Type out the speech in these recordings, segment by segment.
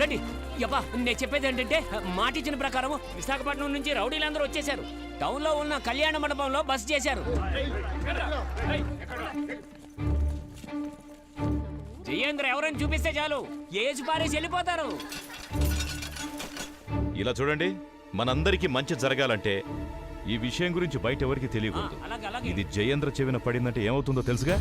రండి. యబ్బా, నేను చెప్పేది ఏంటంటే మాట ఇచ్చిన ప్రకారం విశాఖపట్నం నుంచి రౌడీలందరూ వచ్చేసారు. టౌన్ లో ఉన్న కళ్యాణ మండపంలో బస చేశారు. జయేంద్ర ఎవరైనా చూపిస్తే చాలు ఏజ్ పారేసి వెళ్ళిపోతారు. ఇలా చూడండి, మనందరికీ మంచి జరగాలంటే ఈ విషయం గురించి బయట ఎవరికి తెలియకూడదు. ఇది జయేంద్ర చెవిన పడిందంటే ఏమవుతుందో తెలుసుగా?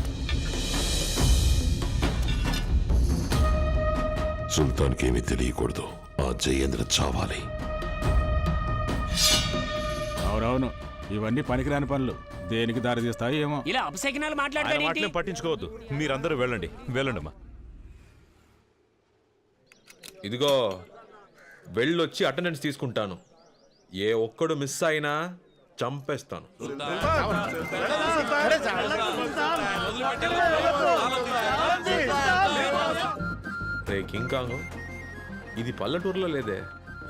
సుల్తాన్కి ఏమీ తెలియకూడదు. ఆ జయేంద్ర చావాలి. అవునవును, ఇవన్నీ పనికిరాని పనులు. దేనికి దారి తీస్తాయి ఏమో. ఇలా అపశకునాలు ఆయన మాటలేం పట్టించుకోవద్దు. మీరందరూ వెళ్ళండి, వెళ్ళండమ్మా. ఇదిగో వెళ్ళొచ్చి అటెండెన్స్ తీసుకుంటాను. ఏ ఒక్కడు మిస్ అయినా చంపేస్తాను. రే కింకాంగ్, ఇది పల్లెటూరులో లేదే,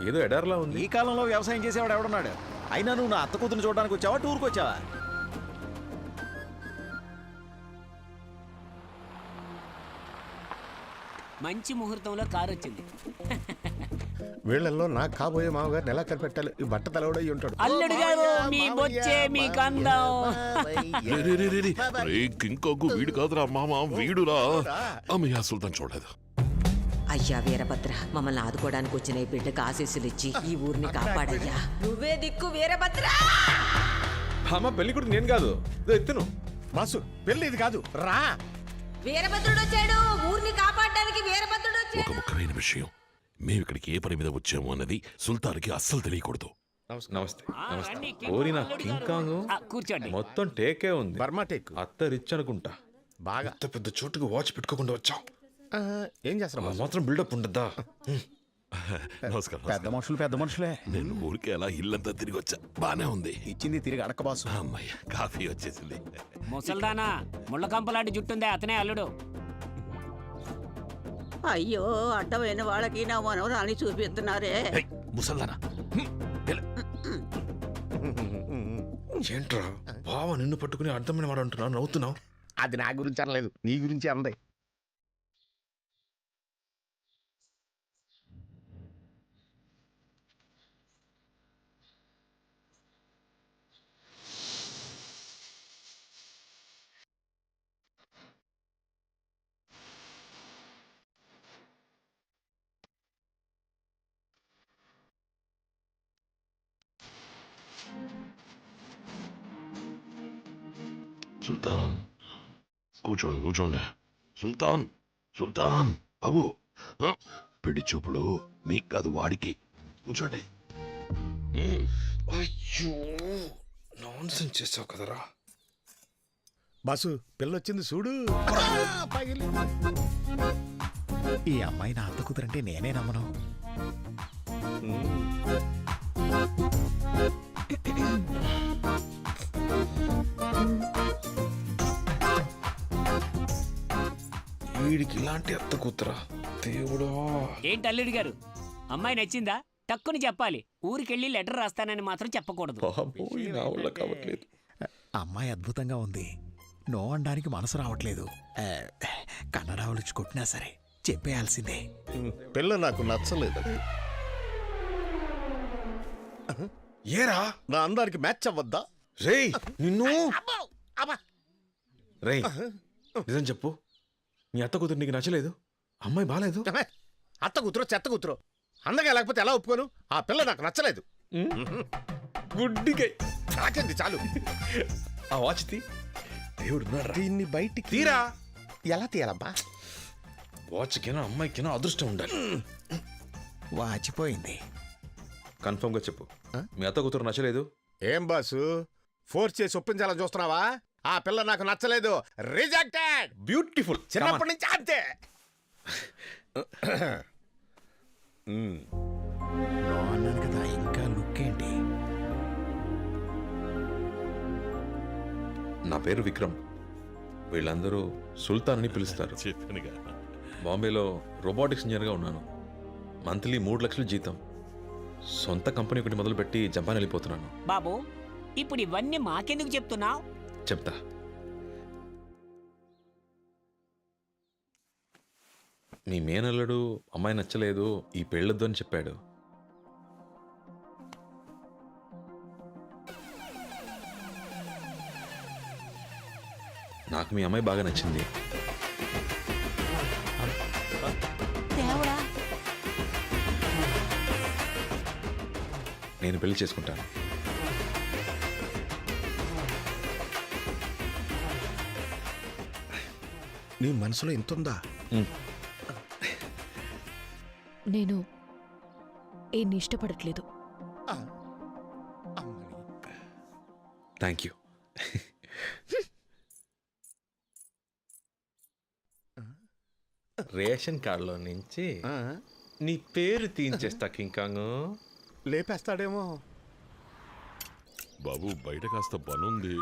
ఏదో ఎడార్లా ఉంది. ఈ కాలంలో వ్యవసాయం చేసేవాడు ఎవడున్నాడు? అయినా నువ్వు నా అత్త కూతురు చూడడానికి వచ్చావా, టూర్కి వచ్చావా? మంచి ముహూర్తంలో కారు వచ్చింది. వీళ్ళల్లో నా కాబోయే మామగారిని ఎలా కనిపెట్టాలి? ఈ బట్ట తలవడై ఉంటాడు. అల్లుడు గారు, మీ బొచ్చే మీ కందం. కింకాకు వీడు కాదురా మామ, వీడురా. అమ్మయ్య, సుల్తాన్ చూడలేదు. అయ్యా వీరభద్ర, మమ్మల్ని ఆదుకోవడానికి వచ్చిన ఈ బిడ్డకు ఆశీస్సులు ఇచ్చి ఈ ఊరిని కాపాడయ్యా. నువ్వే దిక్కు వీరభద్ర. అమ్మ పెళ్లి కూడా నేను కాదు, ఎత్తును. బాసు, పెళ్ళి ఇది కాదు, రా. వీరభద్రుడు వచ్చాడు, ఊరిని కాపాడడానికి వీరభద్రుడు వచ్చాడు. ఒక ముఖ్యమైన విషయం, మేము ఇక్కడికి ఏ పని మీద వచ్చాము అన్నది సుల్తాన్కి అస్సలు తెలియకూడదు. నమస్తే. ఓరి నా కింకాంగ్, కూర్చోండి. మొత్తం టేకే ఉంది. Burma teak. అత్త రిచ్ అనుకుంటా. బాగా పెద్ద చోటుకు వాచ్ పెట్టుకోకుండా వచ్చాం. ఏం చేస్తాం? మాత్రం బిల్డప్ ఉండద్దా? నమస్కారం. పెద్ద మనుషులు పెద్ద మనుషులే. నేను ఊరికే అలా ఇల్లంతా తిరిగి వచ్చా, బానే ఉంది. ఇచ్చింది తిరిగి అడక్క బాసు. అమ్మయ్య, కాఫీ వచ్చేసింది. ముసల్దానా, ముళ్ళకంపలాంటి జుట్టుందే, అతనే అల్లుడు. అయ్యో, అడ్డమైన వాళ్ళకి నా మనవరాన్ని చూపిస్తున్నారే. ముసల్దానా, ఏంట్రా బావ నిన్ను పట్టుకుని అర్థమైన వాడు అంటున్నావు, నవ్వుతున్నావు? అది నా గురించి అనలేదు, నీ గురించి అందే. సుల్తాన్ కూర్చోండి, కూర్చోండి. సుల్తాన్, సుల్తాన్ బాబు, పెళ్లి చూపులు మీకు కాదు వాడికి. కూర్చోండి. అయ్యో, నాన్సెన్స్ చేసావు కదరా. బాసు, పిల్లొచ్చింది చూడు. ఈ అమ్మాయి నా అత్త కూతురంటే నేనే నమ్మను. వీడికి ఇలాంటి అత్త కూతురా, దేవుడా. ఏంటి అల్లుడు గారు, అమ్మాయి నచ్చిందా? టక్కుని చెప్పాలి. ఊరికెళ్ళి లెటర్ రాస్తానని మాత్రం చెప్పకూడదు. బాబోయ్, నా వల్ల కావట్లేదు. అమ్మాయి అద్భుతంగా ఉంది, నో అనడానికి మనసు రావట్లేదు. కన్నడ వాళ్ళు కొట్టినా సరే చెప్పేయాల్సిందే. పిల్ల నాకు నచ్చలేదు. ఏరా, నా అందానికి మ్యాచ్ అవ్వద్దా? రేయ్ నిన్ను. రేయ్ నిజం చెప్పు, నీ అత్త కూతురు నీకు నచ్చలేదు? అమ్మాయి బాలేదు? అత్త కూతురు చెత్త కూతురు, అందగా లేకపోతే ఎలా ఒప్పుకోను? ఆ పిల్ల నాకు నచ్చలేదు. గుడ్డిగా నాకేంది చాలు. ఆ వాచ్ తీ. దేవుడు దీన్ని బయటికి తీరా. ఎలా తీయాలబ్బా? వాచ్కినా అమ్మాయికినా అదృష్టం ఉండాలి. వాచిపోయింది. కన్ఫర్మ్ గా చెప్పు, మీ అత్త కూతురు నచ్చలేదు? ఏం బాసు, ఫోర్స్ చేసి ఒప్పించాలని చూస్తున్నావా? ఆ పిల్ల నాకు నచ్చలేదు, రిజెక్టెడ్. బ్యూటిఫుల్. చిన్నప్పటి నుంచి అంతే. నో అన్నాను కదా, ఇంకా లుక్ ఏంటి? నా పేరు విక్రమ్, వీళ్ళందరూ సుల్తాన్ అని పిలుస్తారు. చెప్పానుగా. బాంబేలో రోబోటిక్స్ ఇంజనీర్గా ఉన్నాను. మంత్లీ 3 లక్షలు జీతం. సొంత కంపెనీ ఒకటి మొదలుపెట్టి జపాన్ వెళ్ళిపోతున్నాను. బాబు, ఇప్పుడు ఇవన్నీ మాకెందుకు చెప్తున్నావు? చెప్తా. మీ మేనల్లుడు అమ్మాయి నచ్చలేదు, ఈ పెళ్ళొద్దు అని చెప్పాడు. నాకు మీ అమ్మాయి బాగా నచ్చింది. దేవుడా, నేను పెళ్లి చేసుకుంటాను. నీ మనసులో ఇంత ఉందా? నేను ఈయన్ని ఇష్టపడట్లేదు. Thank you. రేషన్ కార్డులో నుంచి నీ పేరు తీయించేస్తా కింకాంగ్. లేపేస్తాడేమో. బాబు బయట కాస్త పనుంది.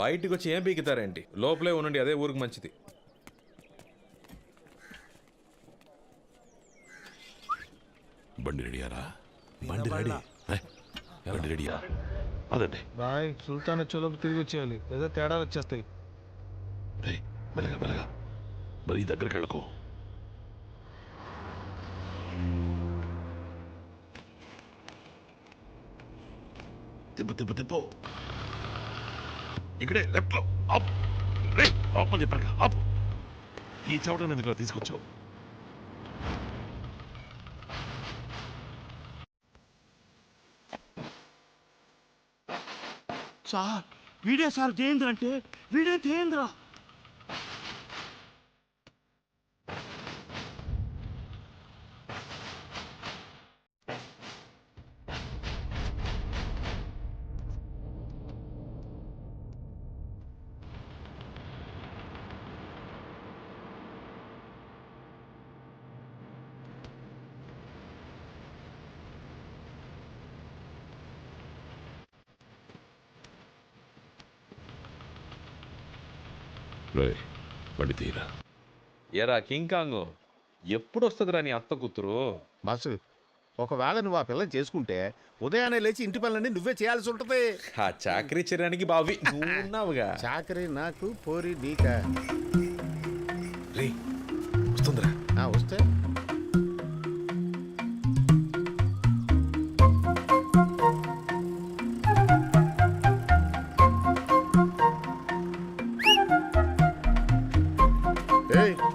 బయటికి వచ్చి ఏం పీకుతారేంటి? లోపలే ఉండండి, అదే ఊరికి మంచిది. బండి రెడీయారా? బండి రెడీ. బండి రెడీయా? అదండి. బాయ్ సుల్తాన్ వచ్చేలోపు తిరిగి వచ్చేయాలి, లేదా తేడాలు వచ్చేస్తాయి. మెల్లగా మెల్లగా, మరి దగ్గరికి వెళ్ళకు. తిప్పు తిప్పు తిప్పు. ఇక్కడే లెఫ్ట్ లో. అప్ రే, ఆపని చెప్పాక అప్. ఈ చవటం ఎందుకు తీసుకొచ్చావు? సార్ వీడే సార్ జయేంద్ర అంటే, వీడే జయేంద్ర. రే, బండి తీరా. ఎరా కింకాంగ్, ఎప్పుడు వస్తుందిరా నీ అత్త కూతురు? బాసు, ఒకవేళ నువ్వు ఆ పిల్లని చేసుకుంటే ఉదయాన్నే లేచి ఇంటి పనులన్నీ నువ్వే చేయాల్సి ఉంటుంది. ఆ చాకరీ చేయడానికి బావి నువ్వు ఉన్నావుగా. చాకరీ నాకు, పోరి నీకా. రే వస్తుందిరా. వస్తే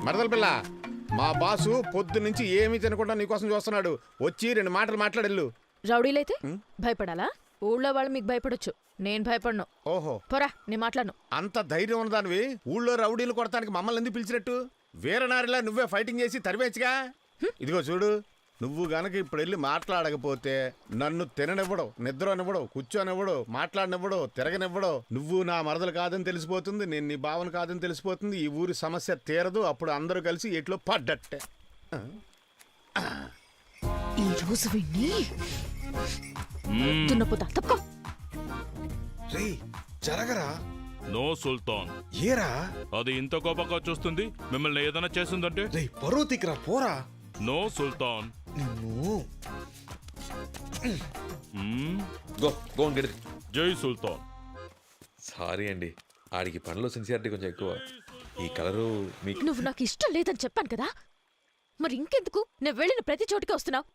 మరదల పిల్ల, మా బాసు పొద్దు నుంచి ఏమీ తినకుండా నీకోసం చూస్తున్నాడు. వచ్చి 2 మాటలు మాట్లాడెళ్ళు. రౌడీలైతే భయపడాలా? ఊళ్ళో వాళ్ళు మీకు భయపడొచ్చు, నేను భయపడను. ఓహో, పోరా, నేను మాట్లాడను. అంత ధైర్యం ఉన్నదానివి ఊళ్ళో రౌడీలు కొడతానికి మమ్మల్ని ఎందుకు పిలిచినట్టు? వీరనారిలా నువ్వే ఫైటింగ్ చేసి తరివేచ్చుగా. ఇదిగో చూడు, నువ్వు గనక ఇప్పుడు వెళ్ళి మాట్లాడకపోతే నన్ను తిననివ్వడు, నిద్రనివ్వడు, కూర్చోనివ్వడు, మాట్లాడనివ్వడు, తిరగనివ్వడు. నువ్వు నా మరదలు కాదని తెలిసిపోతుంది, నేను నీ భావన కాదని తెలిసిపోతుంది. ఈ ఊరి సమస్య తీరదు. అప్పుడు అందరూ కలిసి ఎట్లో పడ్డట్టే. ఈ రోజు విన్ని దున్నపోతా తప్పుకో. రే జరగరా. నో సుల్తాన్, ఏరా? అది ఇంత కోపంగా చూస్తుంది. మిమ్మల్ని ఏదైనా చేసిందంటే రే పరువు తిక్కరా, పోరా. నో సుల్తాన్. నిన్ను go go and get it. జై సుల్తాన్. సారీ అండి, ఆడికి పనిలో సిన్సియారిటీ కొంచెం ఎక్కువ. ఈ కలరు మీకు నువ్వు నాకు ఇష్టం లేదని చెప్పాను కదా, మరి ఇంకెందుకు నేను వెళ్ళిన ప్రతి చోటుకి వస్తున్నావు?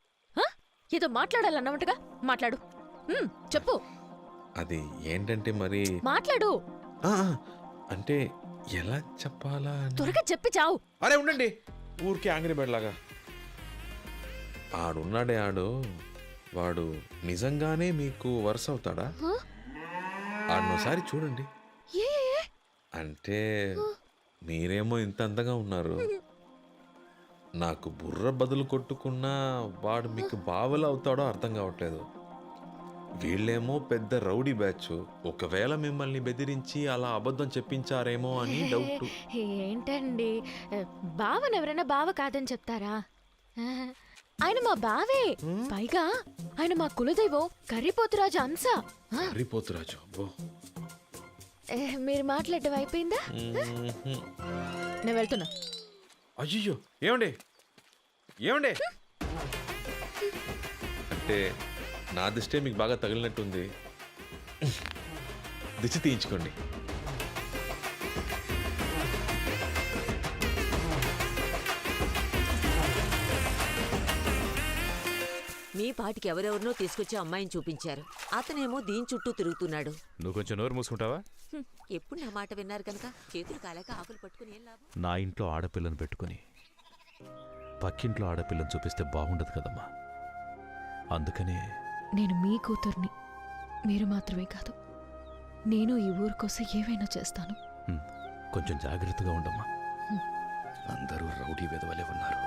ఏదో మాట్లాడాలన్నట్టుగా మాట్లాడు. చెప్పు. అది ఏంటంటే మరి మాట్లాడు. అంటే ఎలా చెప్పాలా? త్వరగా చెప్పి చావు. అరే ఉండండి, ఊరికే ఆంగ్రీ బర్డ్ లాగా. ఆడున్నాడే వాడు నిజంగానే మీకు వరుస అవుతాడా? ఆడనోసారి చూడండి. ఏ అంటే మీరేమో ఇంత అందంగా ఉన్నారు, నాకు బుర్ర బదులు కొట్టుకున్నా వాడు మీకు బావలా అవుతాడో అర్థం కావట్లేదు. వీళ్ళేమో పెద్ద రౌడీ బ్యాచ్. ఒకవేళ మిమ్మల్ని బెదిరించి అలా అబద్ధం చెప్పించారేమో అని డౌట్. ఏంటండి, బావని ఎవరైనా బావ కాదని చెప్తారా? ఆయన మా బావే. పైగా ఆయన మా కులదైవం కర్రీపోతురాజు అంశ. హరిపోతురాజు, అబ్బో. మీరు మాట్లాడటం అయిపోయిందా? నేను వెళ్తున్నా. అయ్యో, ఏమండి ఏమండి? అంటే నా దిష్టే మీకు బాగా తగిలినట్టుంది. దిష్టి తీయించుకోండి. మీ పాటికి ఎవరెవరినో తీసుకొచ్చి అమ్మాయిని చూపించారు. అతనేమో దీని చుట్టూ తిరుగుతున్నాడు. నువ్వు కొంచెం నోరు మూసుకుంటావా? ఎప్పుడు నా మాట విన్నారు కనుక చేతులు కాలేక ఆకులు పట్టుకుని ఏం లాభం? నా ఇంట్లో ఆడపిల్లను పెట్టుకుని పక్కింట్లో ఆడపిల్లని చూపిస్తే బాగుండదు కదమ్మా. అందుకనే నేను మీ కూతుర్ని, మీరు మాత్రమే కాదు, నేను ఈ ఊరు కోసం ఏవైనా చేస్తాను. కొంచెం జాగ్రత్తగా ఉండమ్మా. అందరూ రౌడీ వెధవలే ఉన్నారు.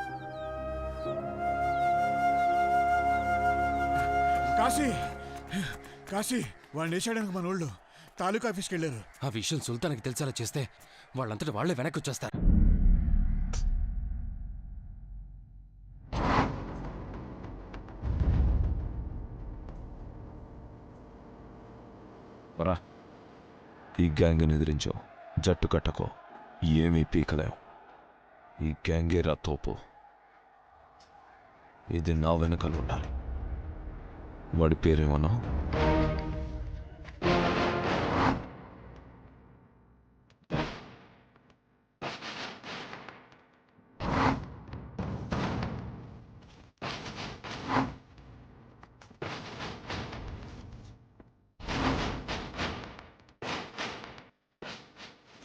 కాశీ కాశీ వాళ్ళు వేసాడానికి మన వాళ్ళు తాలూకా ఆఫీస్కి వెళ్ళారు. ఆ విషయం సుల్తాన్కి తెలిసేలా చేస్తే వాళ్ళంతటి వాళ్లే వెనక్కి వచ్చేస్తారు. ఈ గ్యాంగ్ని ఎదిరించో, జట్టు కట్టకో, ఏమీ పీకలేం. ఈ గ్యాంగే రా తోపు. ఇది నా వెనకాల ఉండాలి. వాడి పేరేమన్నా?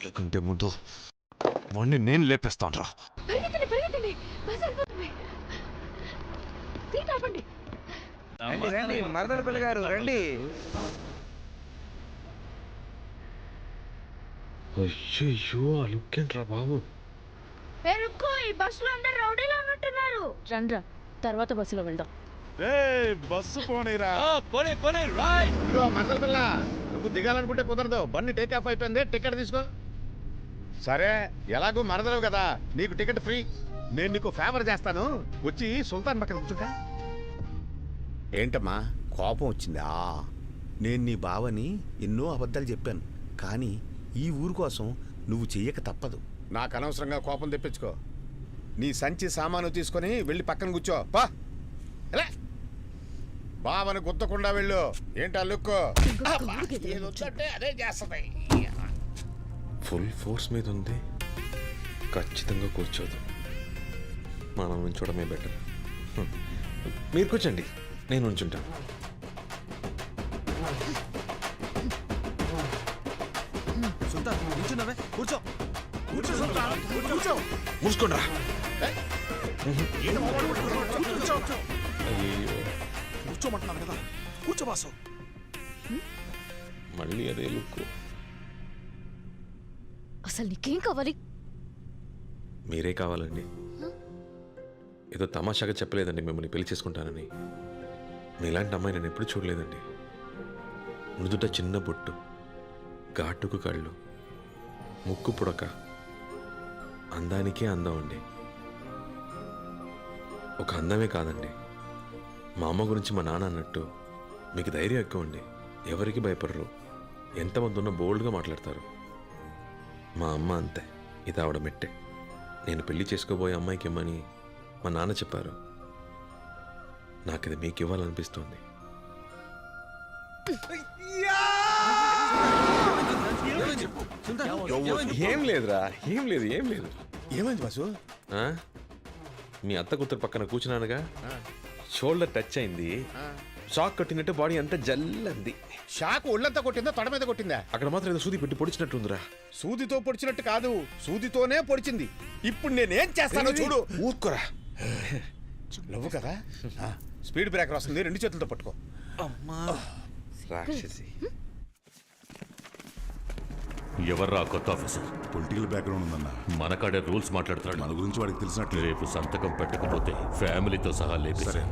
లేకుంటే ముందు వాడిని నేను లేపేస్తాను రా. మరదల పిల్ల గారు రండి. అయ్యో ఆ లుక్ ఏంట్రా బాబు. రండ్రా, తర్వాత బస్సులో వెళ్దాం. బస్సు పోనీరా. ఇదిగో మరదల పిల్ల, నువ్వు దిగాలనుకుంటే కుదరదు. బండి టేక్ ఆఫ్ అయిపోయింది, టికెట్ తీసుకో. సరే, ఎలాగో మరదలవు కదా, నీకు టికెట్ ఫ్రీ. నేను నీకు ఫేవర్ చేస్తాను, వచ్చి సుల్తాన్ పక్కన కూర్చుంటా. ఏంటమ్మా కోపం వచ్చిందా? నేను నీ బావని ఎన్నో అబద్ధాలు చెప్పాను, కానీ ఈ ఊరు కోసం నువ్వు చెయ్యక తప్పదు. నాకు అనవసరంగా కోపం తెప్పించుకో. నీ సంచి సామాను తీసుకొని వెళ్ళి పక్కన కూర్చో. పా బావని గుర్తకుండా వెళ్ళు. ఏంటా లుక్కు? అదే చేస్తాయి. ఫుల్ ఫోర్స్ మీద ఉంది, ఖచ్చితంగా కూర్చోదు. మనం ఉంచడమే బెటర్. మీరు కూర్చోండి, నేను ఉంచుంటాను. కూర్చో కూర్చో సుల్తాన్, కూర్చో. మూసుకోండి రా. కూర్చోమంటున్నాను కదా, కూర్చో బాసు. మళ్ళీ అదే లుక్. అసలు నీకేం కావాలి? మీరే కావాలండి. ఏదో తమాషాగా చెప్పలేదండి మిమ్మల్ని పెళ్లి చేసుకుంటానని. మీలాంటి అమ్మాయి నేను ఎప్పుడు చూడలేదండి. నుదుట చిన్న బొట్టు, ఘాటుకు కళ్ళు, ముక్కు పుడక, అందానికే అందం అండి. ఒక అందమే కాదండి, మా అమ్మ గురించి మా నాన్న అన్నట్టు మీకు ధైర్యం ఎక్కువ అండి. ఎవరికి భయపడరు, ఎంతమంది ఉన్నా బోల్డ్గా మాట్లాడతారు. మా అమ్మ అంతే, ఇది ఆవిడ మెట్టే. నేను పెళ్లి చేసుకోబోయే అమ్మాయికి ఇమ్మని మా నాన్న చెప్పారు. నాకు ఇది మీకు ఇవ్వాలనిపిస్తోంది. ఏం లేదురా, ఏం లేదు, ఏం లేదు. ఏమైంది బాసు? మీ అత్త కూతురు పక్కన కూర్చున్నానుగా, షోల్డర్ టచ్ అయింది, షాక్ కొట్టినట్టు బాడీ అంతా జల్లంది. షాక్ ఒళ్ళంతా కొట్టిందా, తొడ మీద కొట్టిందా? అక్కడ మాత్రం ఏదో సూది పెట్టి పొడిచినట్టుందిరా. సూదితో పొడిచినట్టు కాదు, సూదితోనే పొడిచింది. ఇప్పుడు నేనేం చేస్తానో చూడు. ఊరుకోరా. నువ్వు కదా, స్పీడ్ బ్రేకర్ వస్తుంది, 2 చేతులతో పట్టుకో. రాక్షసి. ఎవర్రా కొత్త ఆఫీసర్? పొలిటికల్ బ్యాక్గ్రౌండ్ ఉందన్న. మనకాడే రూల్స్ మాట్లాడుతున్నాడు. మన గురించి వాడికి తెలిసినట్లు. రేపు సంతకం పెట్టకపోతే ఫ్యామిలీతో సహా లేపేశారు.